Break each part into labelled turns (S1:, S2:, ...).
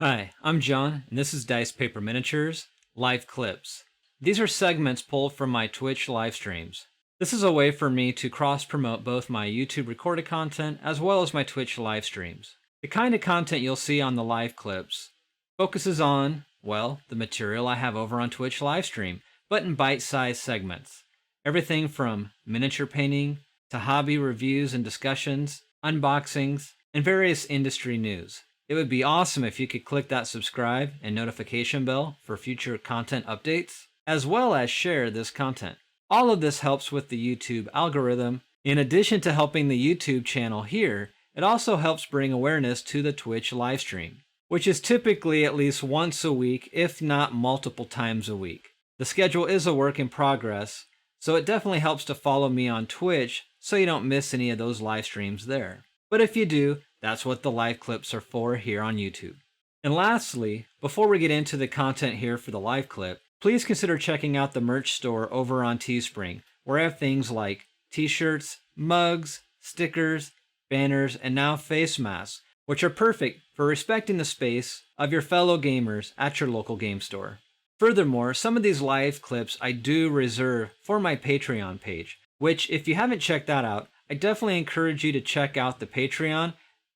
S1: Hi, I'm John, and this is Dice Paper Miniatures Live Clips. These are segments pulled from my Twitch live streams. This is a way for me to cross-promote both my YouTube recorded content as well as my Twitch live streams. The kind of content you'll see on the live clips focuses on, well, the material I have over on Twitch live stream, but in bite-sized segments. Everything from miniature painting to hobby reviews and discussions, unboxings, and various industry news. It would be awesome if you could click that subscribe and notification bell for future content updates, as well as share this content. All of this helps with the YouTube algorithm. In addition to helping the YouTube channel here, it also helps bring awareness to the Twitch livestream, which is typically at least once a week, if not multiple times a week. The schedule is a work in progress, so it definitely helps to follow me on Twitch so you don't miss any of those live streams there. But if you do, that's what the live clips are for here on YouTube. And lastly, before we get into the content here for the live clip, please consider checking out the merch store over on Teespring, where I have things like t-shirts, mugs, stickers, banners, and now face masks, which are perfect for respecting the space of your fellow gamers at your local game store. Furthermore, some of these live clips I do reserve for my Patreon page, which if you haven't checked that out, I definitely encourage you to check out the Patreon,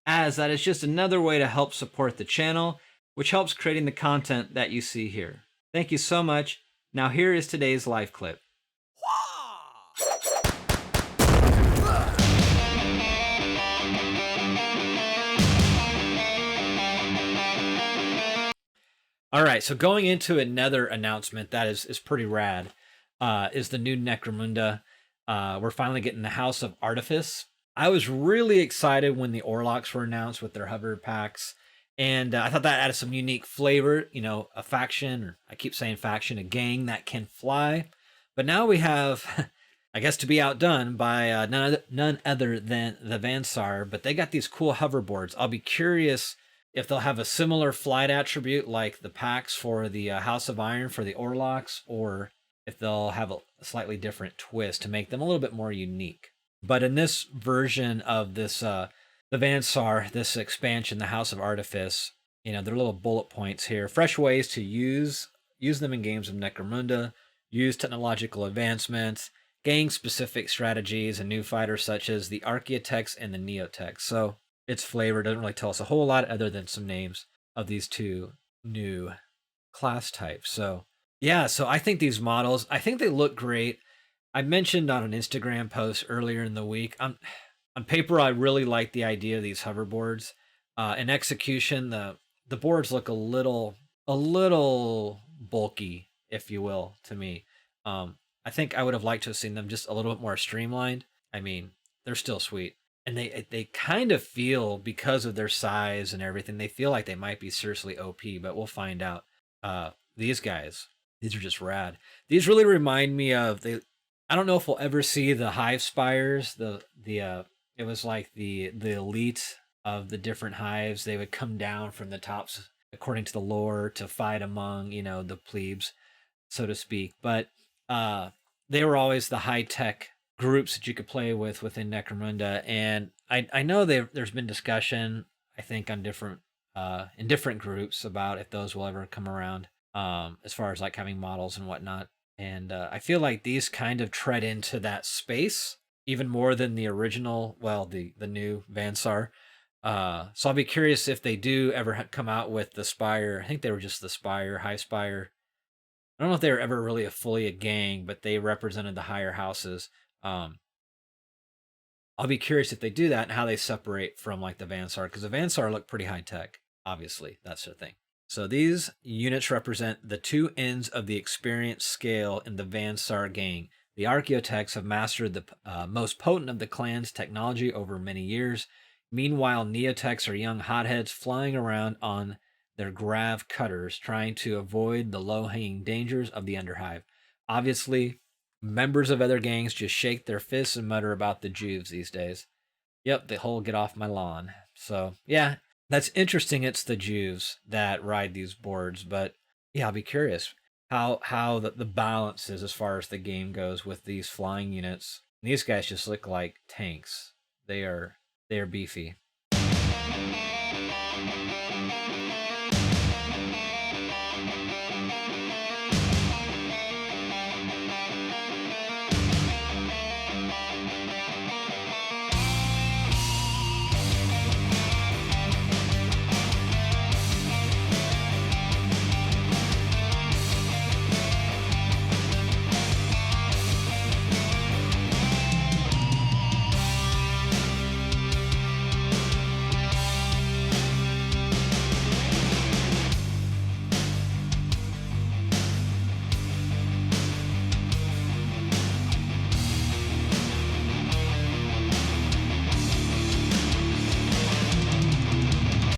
S1: as that is just another way to help support the channel, which helps creating the content that you see here. Thank you so much. Now here is today's live clip. All right, so going into another announcement that is pretty rad, is the new Necromunda. We're finally getting the House of Artifice. I was really excited when the Orlocks were announced with their hover packs, and I thought that added some unique flavor, you know, a faction, or I keep saying faction, a gang that can fly. But now we have, I guess, to be outdone by none other than the Saar, but they got these cool hoverboards. I'll be curious if they'll have a similar flight attribute like the packs for the House of Iron for the Orlocks, or if they'll have a slightly different twist to make them a little bit more unique. But in this version of this, the Saar, this expansion, the House of Artifice, you know, they're little bullet points here. Fresh ways to use them in games of Necromunda, use technological advancements, gang-specific strategies, and new fighters such as the Archaeotechs and the Neotechs. So its flavor doesn't really tell us a whole lot other than some names of these two new class types. So yeah, so I think these models, I think they look great. I mentioned on an Instagram post earlier in the week, on paper, I really like the idea of these hoverboards. In execution, the boards look a little bulky, if you will, to me. I think I would have liked to have seen them just a little bit more streamlined. I mean, they're still sweet. And they kind of feel, because of their size and everything, they feel like they might be seriously OP, but we'll find out. These guys, these are just rad. These really remind me of, I don't know if we'll ever see the hive spires. It was like the elite of the different hives. They would come down from the tops, according to the lore, to fight among, you know, the plebes, so to speak. But they were always the high tech groups that you could play with within Necromunda. And I know there's been discussion, I think, on different in different groups about if those will ever come around, as far as like having models and whatnot. And I feel like these kind of tread into that space even more than the original, well, the new Saar. So I'll be curious if they do ever come out with the Spire. I think they were just the Spire, High Spire. I don't know if they were ever really fully a gang, but they represented the higher houses. I'll be curious if they do that and how they separate from like the Saar, because the Saar look pretty high tech. Obviously, that's the thing. So these units represent the two ends of the experience scale in the Saar gang. The Archaeotechs have mastered the most potent of the clan's technology over many years. Meanwhile, Neotechs are young hotheads flying around on their grav cutters, trying to avoid the low-hanging dangers of the Underhive. Obviously, members of other gangs just shake their fists and mutter about the Juves these days. Yep, the whole get off my lawn. So, yeah, that's interesting. It's the Jews that ride these boards, but yeah, I'll be curious how the balance is as far as the game goes with these flying units. These guys just look like tanks. They are beefy.